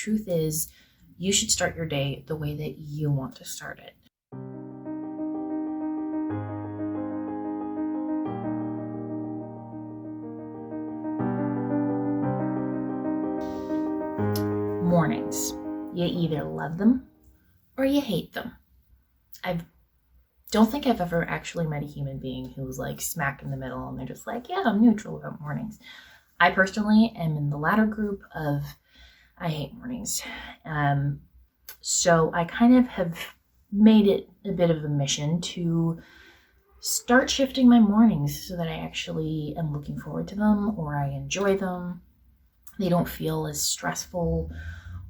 truth is, you should start your day the way that you want to start it. Mornings. You either love them or you hate them. I don't think I've ever actually met a human being who was like smack in the middle and they're just like, yeah, I'm neutral about mornings. I personally am in the latter group of I hate mornings. So I kind of have made it a bit of a mission to start shifting my mornings so that I actually am looking forward to them or I enjoy them. They don't feel as stressful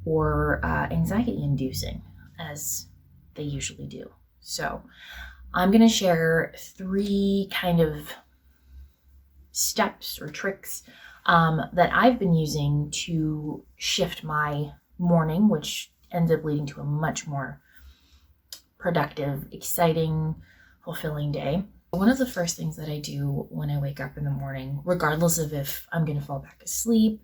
or anxiety inducing as they usually do. So I'm going to share 3 kind of steps or tricks that I've been using to shift my morning, which ends up leading to a much more productive, exciting, fulfilling day. One of the first things that I do when I wake up in the morning, regardless of if I'm going to fall back asleep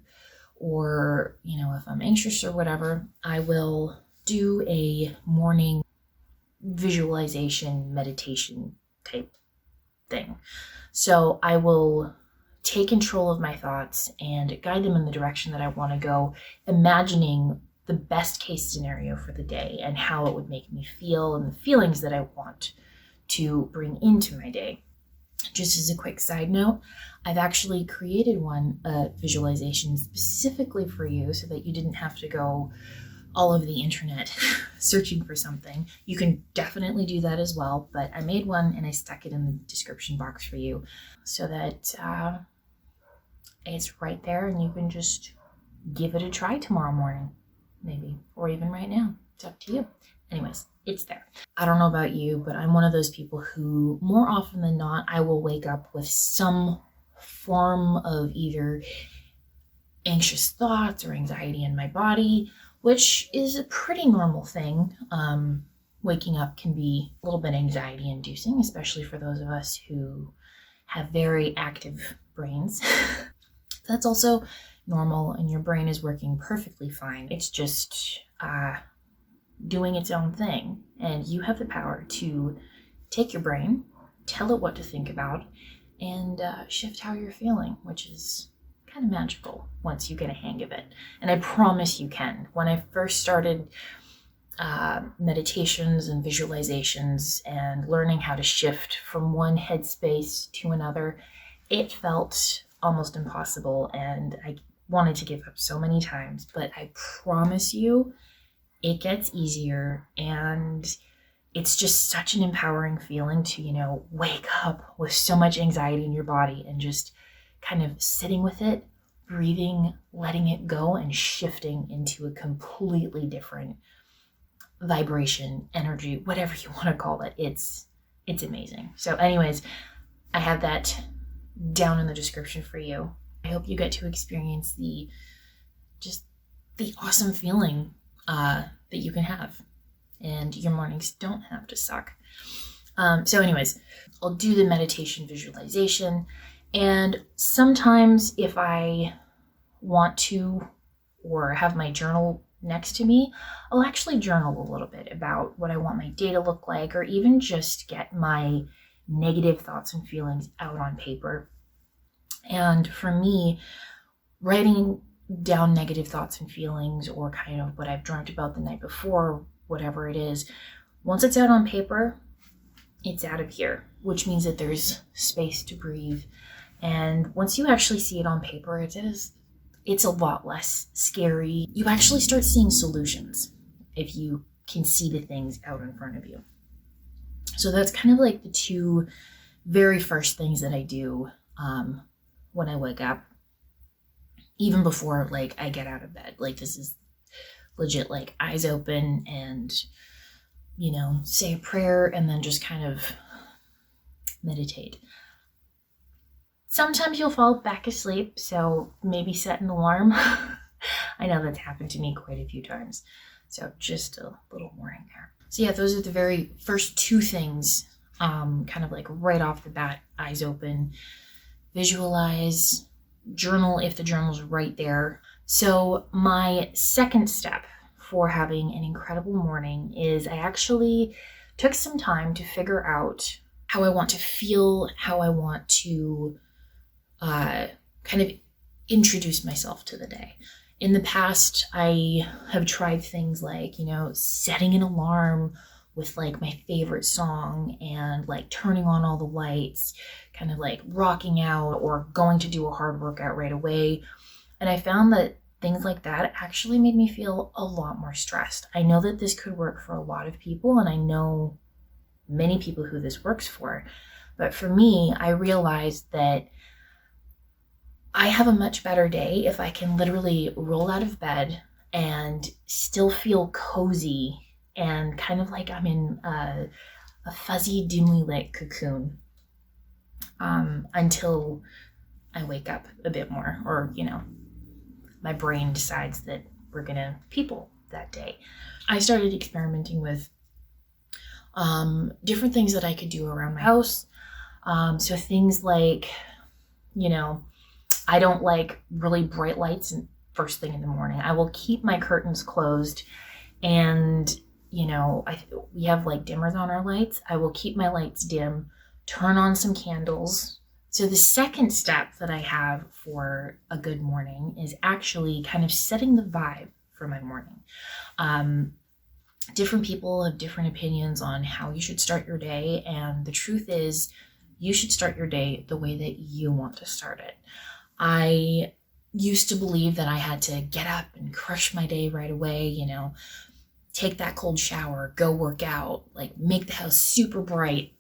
or, if I'm anxious or whatever, I will do a morning visualization, meditation type thing. So I will take control of my thoughts and guide them in the direction that I want to go, imagining the best case scenario for the day and how it would make me feel and the feelings that I want to bring into my day. Just as a quick side note, I've actually created a visualization specifically for you so that you didn't have to go all over the internet searching for something. You can definitely do that as well, but I made one and I stuck it in the description box for you so that it's right there and you can just give it a try tomorrow morning, maybe, or even right now. It's up to you. Anyways, it's there. I don't know about you, but I'm one of those people who more often than not, I will wake up with some form of either anxious thoughts or anxiety in my body, which is a pretty normal thing. Waking up can be a little bit anxiety inducing, especially for those of us who have very active brains. That's also normal and your brain is working perfectly fine. It's just doing its own thing. And you have the power to take your brain, tell it what to think about, and shift how you're feeling, which is kind of magical once you get a hang of it. And I promise you can. When I first started meditations and visualizations and learning how to shift from one headspace to another, it felt almost impossible and I wanted to give up so many times, but I promise you it gets easier and it's just such an empowering feeling to, wake up with so much anxiety in your body and just kind of sitting with it, breathing, letting it go, and shifting into a completely different vibration, energy, whatever you want to call it. It's amazing. So anyways, I have that down in the description for you. I hope you get to experience the awesome feeling that you can have, and your mornings don't have to suck. So anyways, I'll do the meditation visualization, and sometimes if I want to or have my journal next to me, I'll actually journal a little bit about what I want my day to look like, or even just get my negative thoughts and feelings out on paper. And for me, writing down negative thoughts and feelings, or kind of what I've dreamt about the night before, whatever it is, once it's out on paper, it's out of here, which means that there's space to breathe. And once you actually see it on paper, it's a lot less scary. You actually start seeing solutions if you can see the things out in front of you. So that's kind of like the 2 very first things that I do when I wake up, even before I get out of bed. This is legit eyes open and say a prayer and then just kind of meditate. Sometimes you'll fall back asleep, so maybe set an alarm. I know that's happened to me quite a few times, so just a little warning there. So yeah, those are the very first 2 things, kind of right off the bat. Eyes open, visualize, journal if the journal's right there. So my second step for having an incredible morning is I actually took some time to figure out how I want to feel, how I want to kind of introduce myself to the day. In the past, I have tried things like, setting an alarm with like my favorite song and like turning on all the lights, kind of like rocking out or going to do a hard workout right away. And I found that things like that actually made me feel a lot more stressed. I know that this could work for a lot of people, and I know many people who this works for. But for me, I realized that I have a much better day if I can literally roll out of bed and still feel cozy and kind of like I'm in a fuzzy, dimly lit cocoon until I wake up a bit more, or, my brain decides that we're gonna people that day. I started experimenting with different things that I could do around my house. So things like, I don't like really bright lights first thing in the morning. I will keep my curtains closed, and we have like dimmers on our lights. I will keep my lights dim, turn on some candles. So the second step that I have for a good morning is actually kind of setting the vibe for my morning. Different people have different opinions on how you should start your day, and the truth is you should start your day the way that you want to start it. I used to believe that I had to get up and crush my day right away, take that cold shower, go work out, like make the house super bright,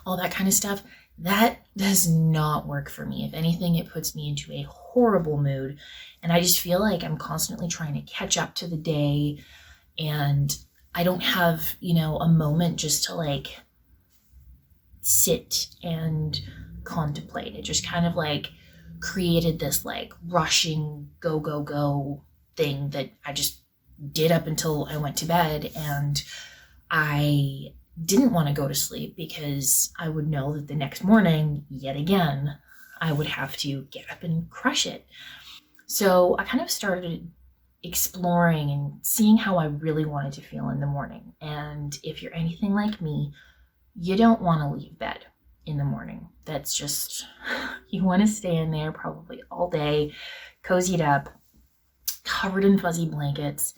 all that kind of stuff. That does not work for me. If anything, it puts me into a horrible mood, and I just feel like I'm constantly trying to catch up to the day, and I don't have, a moment just to like sit and contemplate. It just kind of like created this like rushing go thing that I just did up until I went to bed, and I didn't want to go to sleep because I would know that the next morning, yet again, I would have to get up and crush it. So I kind of started exploring and seeing how I really wanted to feel in the morning. And if you're anything like me, you don't want to leave bed in the morning. That's just, you want to stay in there probably all day, cozied up, covered in fuzzy blankets.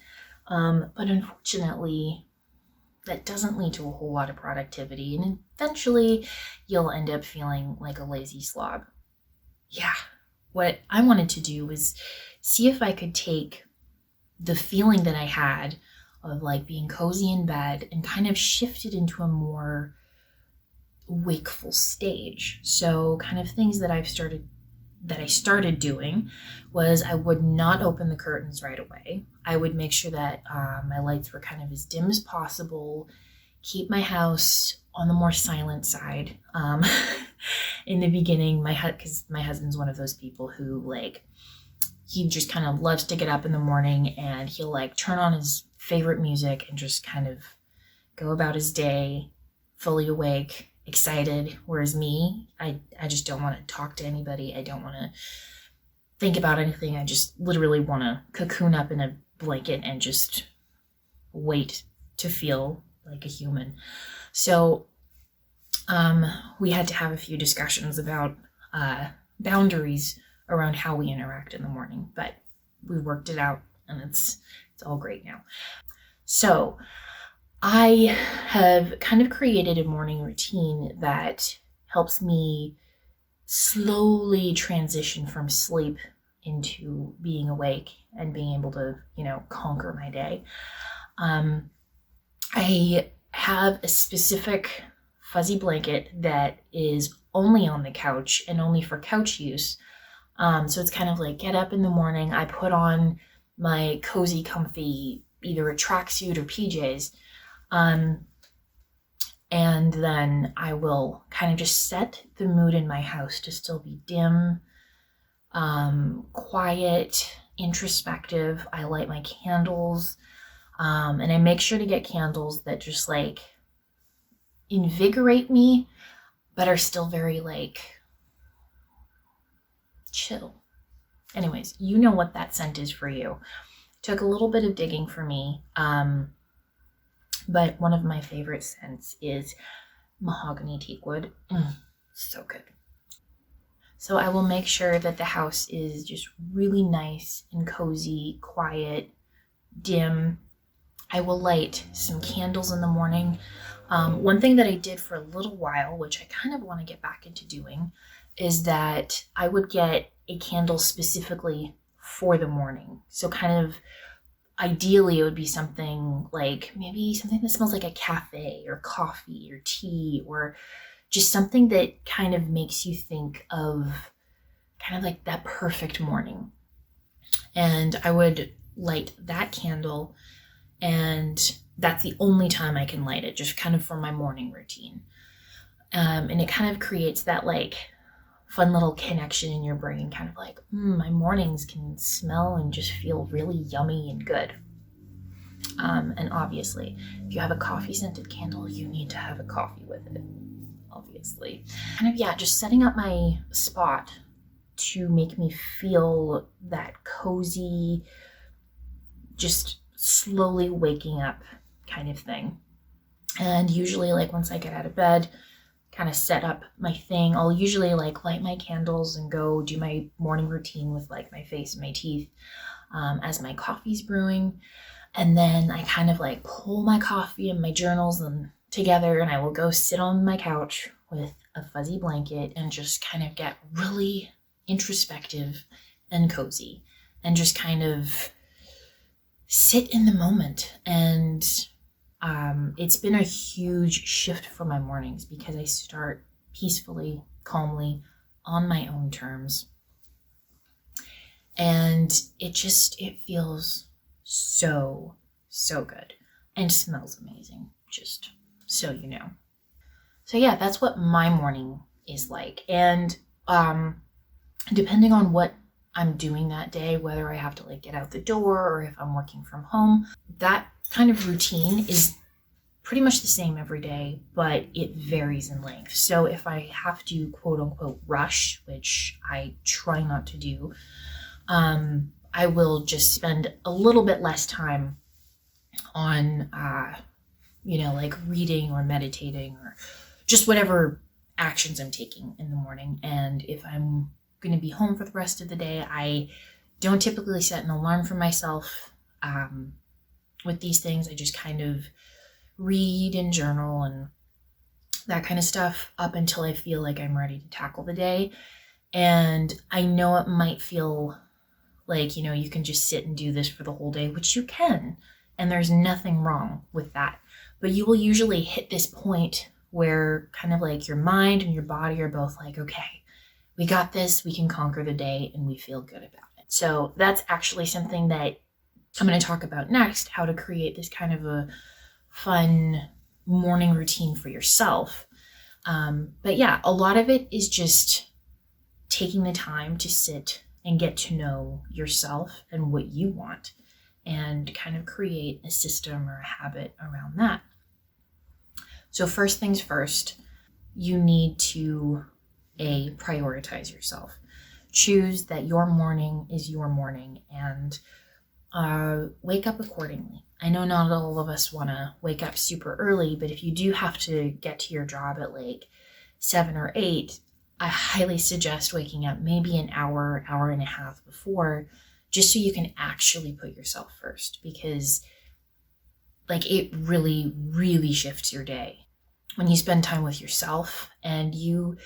But unfortunately, that doesn't lead to a whole lot of productivity, and eventually you'll end up feeling like a lazy slob. Yeah, what I wanted to do was see if I could take the feeling that I had of like being cozy in bed and kind of shift it into a more wakeful stage. So kind of things that I started doing was I would not open the curtains right away. I would make sure that my lights were kind of as dim as possible, keep my house on the more silent side. In the beginning, because my husband's one of those people who like, he just kind of loves to get up in the morning and he'll like turn on his favorite music and just kind of go about his day fully awake, excited. Whereas me, I just don't want to talk to anybody. I don't want to think about anything. I just literally want to cocoon up in a blanket and just wait to feel like a human. So we had to have a few discussions about boundaries around how we interact in the morning, but we worked it out, and it's all great now. So I have kind of created a morning routine that helps me slowly transition from sleep into being awake and being able to, conquer my day. I have a specific fuzzy blanket that is only on the couch and only for couch use. So it's kind of like get up in the morning, I put on my cozy, comfy, either a tracksuit or PJs, and then I will kind of just set the mood in my house to still be dim, quiet, introspective. I light my candles, and I make sure to get candles that just like invigorate me, but are still very like chill. Anyways, you know what that scent is for you. Took a little bit of digging for me, but one of my favorite scents is mahogany teakwood. So good. So I will make sure that the house is just really nice and cozy, quiet, dim. I will light some candles in the morning. One thing that I did for a little while, which I kind of want to get back into doing, is that I would get a candle specifically for the morning. So kind of ideally it would be something like maybe something that smells like a cafe or coffee or tea, or just something that kind of makes you think of kind of like that perfect morning. And I would light that candle, and that's the only time I can light it, just kind of for my morning routine. And it kind of creates that like fun little connection in your brain, kind of like, my mornings can smell and just feel really yummy and good. And obviously, if you have a coffee scented candle, you need to have a coffee with it, obviously. Kind of, yeah, just setting up my spot to make me feel that cozy, just slowly waking up kind of thing. And usually, like, once I get out of bed, kind of set up my thing, I'll usually like light my candles and go do my morning routine with like my face and my teeth as my coffee's brewing. And then I kind of like pull my coffee and my journals and together, and I will go sit on my couch with a fuzzy blanket and just kind of get really introspective and cozy and just kind of sit in the moment. And it's been a huge shift for my mornings because I start peacefully, calmly, on my own terms. And it feels so good and smells amazing, just so you know. So yeah, that's what my morning is like. And depending on what I'm doing that day, whether I have to like get out the door or if I'm working from home, that kind of routine is pretty much the same every day, but it varies in length. So if I have to quote unquote rush, which I try not to do, I will just spend a little bit less time on, like reading or meditating or just whatever actions I'm taking in the morning. And if I'm going to be home for the rest of the day, I don't typically set an alarm for myself with these things. I just kind of read and journal and that kind of stuff up until I feel like I'm ready to tackle the day. And I know it might feel like, you can just sit and do this for the whole day, which you can, and there's nothing wrong with that. But you will usually hit this point where kind of like your mind and your body are both like, okay, we got this, we can conquer the day, and we feel good about it. So that's actually something that I'm going to talk about next, how to create this kind of a fun morning routine for yourself. But yeah, a lot of it is just taking the time to sit and get to know yourself and what you want and kind of create a system or a habit around that. So first things first, you need to prioritize yourself. Choose that your morning is your morning and wake up accordingly. I know not all of us want to wake up super early, but if you do have to get to your job at like 7 or 8, I highly suggest waking up maybe an hour and a half before, just so you can actually put yourself first, because like it really, really shifts your day when you spend time with yourself and you're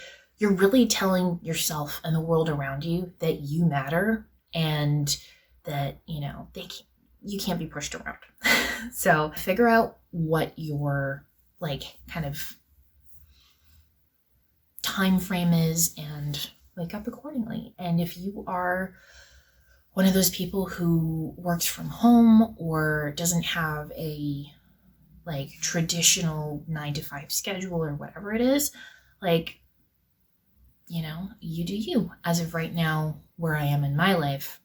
really telling yourself and the world around you that you matter and that, you can't be pushed around. So figure out what your like kind of time frame is and wake up accordingly. And if you are one of those people who works from home or doesn't have a like traditional 9-to-5 schedule or whatever it is, like, you do you. As of right now, where I am in my life,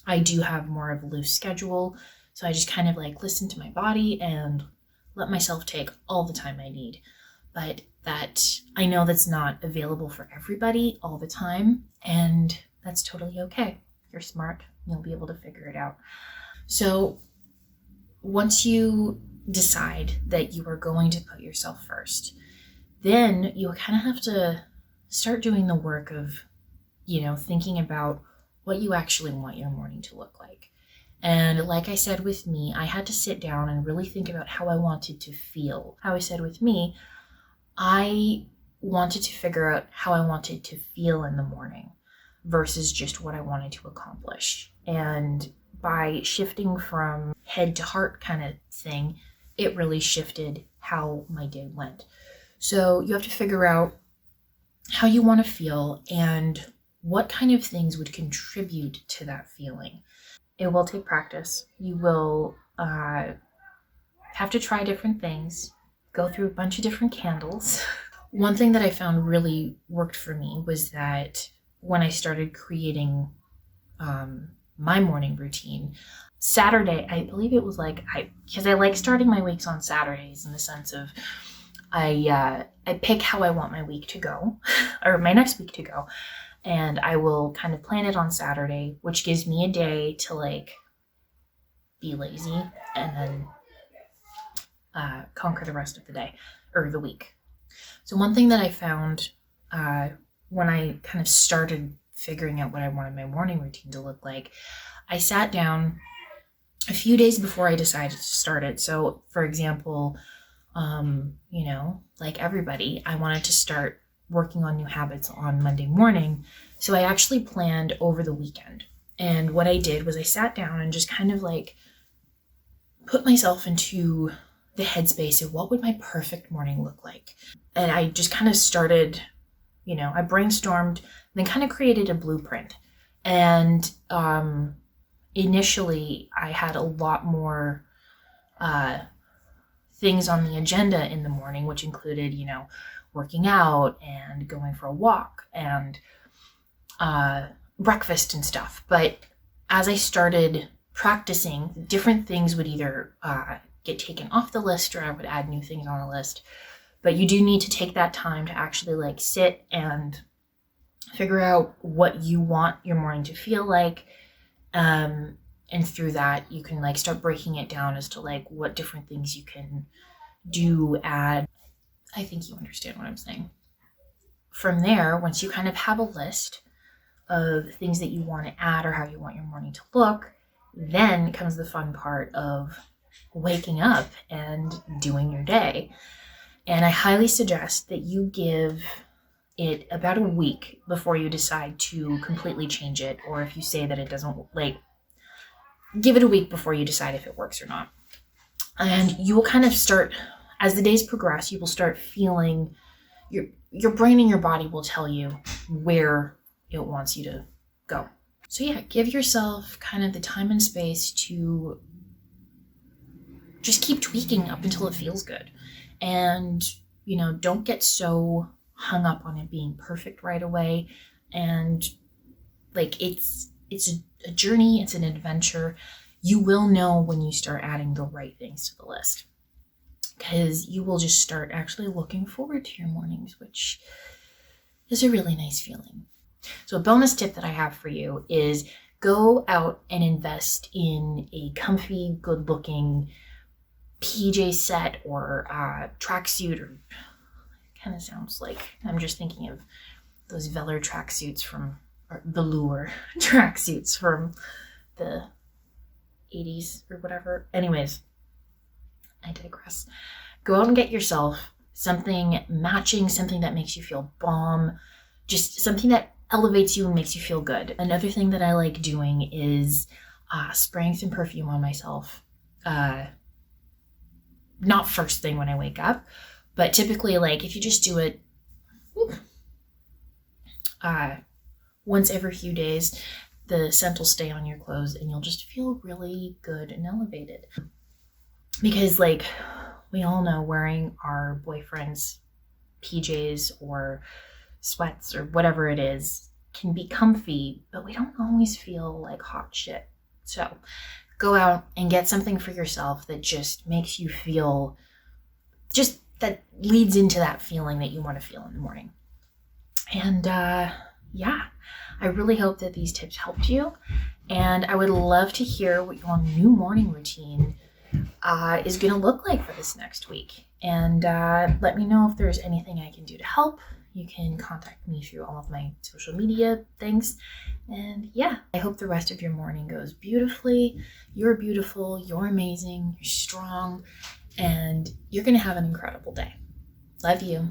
I do have more of a loose schedule. So I just kind of like listen to my body and let myself take all the time I need. But that I know that's not available for everybody all the time. And that's totally okay. You're smart. You'll be able to figure it out. So once you decide that you are going to put yourself first, then you kind of have to start doing the work of, thinking about what you actually want your morning to look like. And like I said with me, I had to sit down and really think about how I wanted to feel. How I said with me, I wanted to figure out how I wanted to feel in the morning versus just what I wanted to accomplish. And by shifting from head to heart kind of thing, it really shifted how my day went. So you have to figure out how you want to feel and what kind of things would contribute to that feeling. It will take practice. You will have to try different things, go through a bunch of different candles. One thing that I found really worked for me was that when I started creating my morning routine, Saturday, I believe it was because I like starting my weeks on Saturdays in the sense of I pick how I want my week to go, or my next week to go, and I will kind of plan it on Saturday, which gives me a day to be lazy and then conquer the rest of the day or the week. So one thing that I found when I kind of started figuring out what I wanted my morning routine to look like, I sat down a few days before I decided to start it. So for example, like everybody, I wanted to start working on new habits on Monday morning. So I actually planned over the weekend. And what I did was I sat down and just kind of put myself into the headspace of what would my perfect morning look like. And I just kind of started, I brainstormed, then kind of created a blueprint. And initially I had a lot more things on the agenda in the morning, which included, working out and going for a walk and breakfast and stuff. But as I started practicing, different things would either get taken off the list or I would add new things on the list. But you do need to take that time to actually sit and figure out what you want your morning to feel like. And through that, you can start breaking it down as to what different things you can do, add. I think you understand what I'm saying. From there, once you kind of have a list of things that you want to add or how you want your morning to look, then comes the fun part of waking up and doing your day. And I highly suggest that you give it about a week before you decide to completely change it, or if you say that it doesn't, give it a week before you decide if it works or not. And you will kind of start, as the days progress, you will start feeling, your brain and your body will tell you where it wants you to go. So yeah, give yourself kind of the time and space to just keep tweaking up until it feels good. And, don't get so hung up on it being perfect right away. And it's a journey, it's an adventure. You will know when you start adding the right things to the list, because you will just start actually looking forward to your mornings, which is a really nice feeling. So a bonus tip that I have for you is go out and invest in a comfy, good-looking PJ set or tracksuit, or kind of sounds like I'm just thinking of those Velour tracksuits from, or Velour tracksuits from the 80s or whatever. Anyways, I digress. Go out and get yourself something matching, something that makes you feel bomb, just something that elevates you and makes you feel good. Another thing that I like doing is spraying some perfume on myself. Not first thing when I wake up, but typically if you just do it once every few days, the scent will stay on your clothes and you'll just feel really good and elevated. Because we all know wearing our boyfriend's PJs or sweats or whatever it is can be comfy, but we don't always feel like hot shit. So go out and get something for yourself that just makes you feel, that leads into that feeling that you want to feel in the morning. And yeah, I really hope that these tips helped you. And I would love to hear what your new morning routine is going to look like for this next week. And let me know if there's anything I can do to help. You can contact me through all of my social media things. And yeah, I hope the rest of your morning goes beautifully. You're beautiful, you're amazing, you're strong, and you're going to have an incredible day. Love you.